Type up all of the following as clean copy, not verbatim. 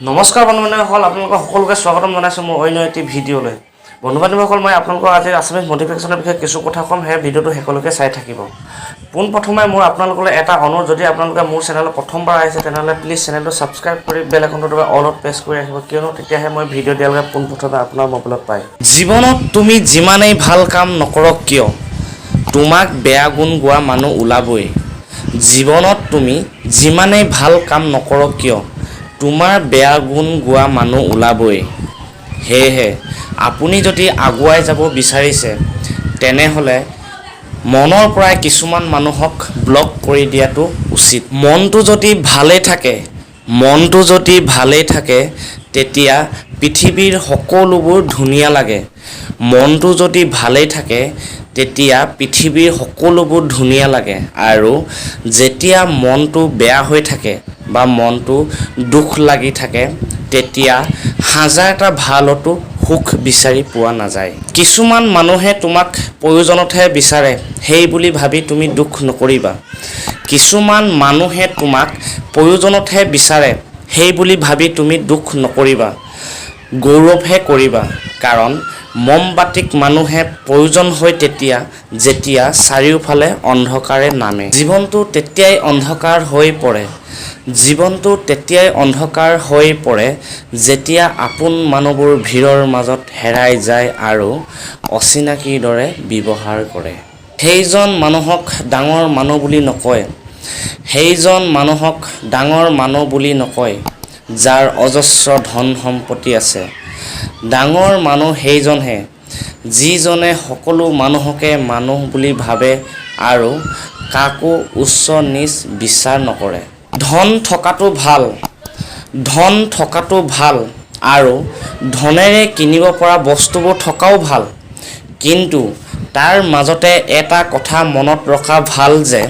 নমস্কাৰ বন্ধুবান্ধৱসকল, আপোনালোকক সকলোকে স্বাগতম জনাইছোঁ মোৰ অন্য এটি ভিডিঅ'লৈ। বন্ধুবান্ধৱসকল, মই আপোনালোকৰ আজি আছামিজ মডিফিকেশ্যনৰ বিষয়ে কিছু কথা ক'ম। সেই ভিডিঅ'টো সকলোকে চাই থাকিব। পোনপ্ৰথমে মোৰ আপোনালোকলৈ এটা অনুৰোধ, যদি আপোনালোকে মোৰ চেনেলত প্ৰথমবাৰ আহিছে তেনেহ'লে প্লিজ চেনেলটো ছাবস্ক্ৰাইব কৰি বেল আইকনটো দবাই অলত প্ৰেছ কৰি ৰাখিব, কিয়নো তেতিয়াহে মই ভিডিঅ' দিয়াৰ লগে পোনপ্ৰথমে আপোনাৰ মোবাইলত পায়। জীৱনত তুমি যিমানেই ভাল কাম নকৰক কিয়, তোমাক বেয়া গুণ গোৱা মানুহ ওলাবই। জীৱনত তুমি যিমানেই ভাল কাম নকৰক কিয়, তোমাৰ বেয়া গুণ গোৱা মানুহ ওলাবই। সেয়েহে আপুনি যদি আগুৱাই যাব বিচাৰিছে তেনেহ'লে মনৰ পৰাই কিছুমান মানুহক ব্লক কৰি দিয়াটো উচিত। মনটো যদি ভালেই থাকে তেতিয়া পৃথিৱীৰ সকলোবোৰ ধুনীয়া লাগে। মনটো যদি ভালেই থাকে তেতিয়া পৃথিৱীৰ সকলোবোৰ ধুনীয়া লাগে, আৰু যেতিয়া মনটো বেয়া হৈ থাকে বা মনটো দুখ লাগি থাকে তেতিয়া হাজাৰটা ভালতো সুখ বিচাৰি পোৱা নাযায়। কিছুমান মানুহে তোমাক প্ৰয়োজনতহে বিচাৰে, সেই বুলি ভাবি তুমি দুখ নকৰিবা। কিছুমান মানুহে তোমাক প্ৰয়োজনতহে বিচাৰে, সেই বুলি ভাবি তুমি দুখ নকৰিবা, গৌৰৱহে কৰিবা। কাৰণ মমবাতিক মানুহে প্ৰয়োজন হয় তেতিয়া যেতিয়া চাৰিওফালে অন্ধকাৰে নামে। জীৱনটো তেতিয়াই অন্ধকাৰ হৈ পৰে যেতিয়া আপোন মানুহবোৰ ভিৰৰ মাজত হেৰাই যায় আৰু অচিনাকিৰ দৰে ব্যৱহাৰ কৰে। সেইজন মানুহক ডাঙৰ মানুহ বুলি নকয় যাৰ অজস্ৰ ধন সম্পত্তি আছে। ডাঙৰ মানুহ সেইজনহে যিজনে সকলো মানুহকে মানুহ বুলি ভাবে আৰু কাকো উচ্চ নীচ বিচাৰ নকৰে। ধন থকাটো ভাল আৰু ধনেৰে কিনিব পৰা বস্তুবোৰ থকাও ভাল, কিন্তু তাৰ মাজতে এটা কথা মনত ৰখা ভাল যে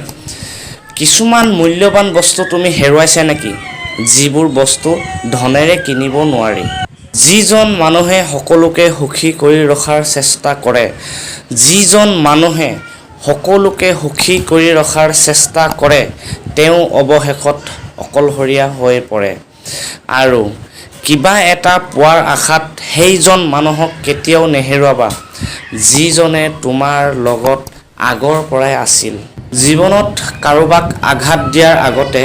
কিছুমান মূল্যৱান বস্তু তুমি হেৰুৱাইছা নেকি, যিবোৰ বস্তু ধনেৰে কিনিব নোৱাৰি। যিজন মানুহে সকলোকে সুখী কৰি ৰখাৰ চেষ্টা কৰে তেওঁ অৱশেষত অকলশৰীয়া হৈ পৰে। আৰু কিবা এটা পোৱাৰ আশাত সেইজন মানুহক কেতিয়াও নেহেৰুৱাবা যিজনে তোমাৰ লগত আগৰ পৰাই আছিল। জীৱনত কাৰোবাক আঘাত দিয়াৰ আগতে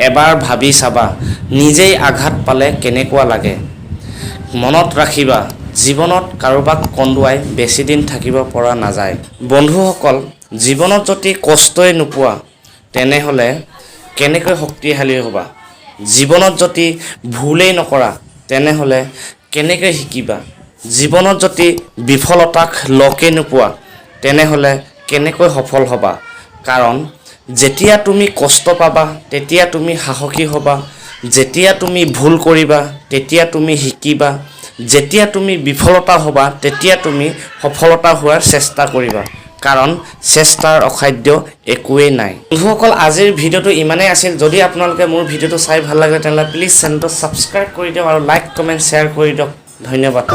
এবাৰ ভাবি চাবা নিজেই আঘাত পালে কেনেকুৱা লাগে। মনত ৰাখিবা, জীৱনত কাৰোবাক কন্দুৱাই বেছিদিন থাকিব পৰা নাযায়। বন্ধুসকল, জীৱনত যদি কষ্টই নোপোৱা তেনেহ'লে কেনেকৈ শক্তিশালী হ'বা। জীৱনত যদি ভুলেই নকৰা তেনেহ'লে কেনেকৈ শিকিবা। জীৱনত যদি বিফলতাক লগে নোপোৱা তেনেহ'লে কেনেকৈ সফল হ'বা। কাৰণ যেতিয়া তুমি কষ্ট পাবা তেতিয়া তুমি সাহসী হ'বা, যেতিয়া তুমি ভুল কৰিবা তেতিয়া তুমি শিকিবা, যেতিয়া তুমি বিফলতা হ'বা তেতিয়া তুমি সফলতা হোৱাৰ চেষ্টা কৰিবা। কাৰণ চেষ্টাৰ অসাধ্য একোৱেই নাই। বন্ধুসকল, আজিৰ ভিডিঅ'টো ইমানেই আছিল। যদি আপোনালোকে মোৰ ভিডিঅ'টো চাই ভাল লাগে তেনেহ'লে প্লিজ চেনেলটো ছাবস্ক্ৰাইব কৰি দিয়ক আৰু লাইক কমেণ্ট শ্বেয়াৰ কৰি দিয়ক। ধন্যবাদ।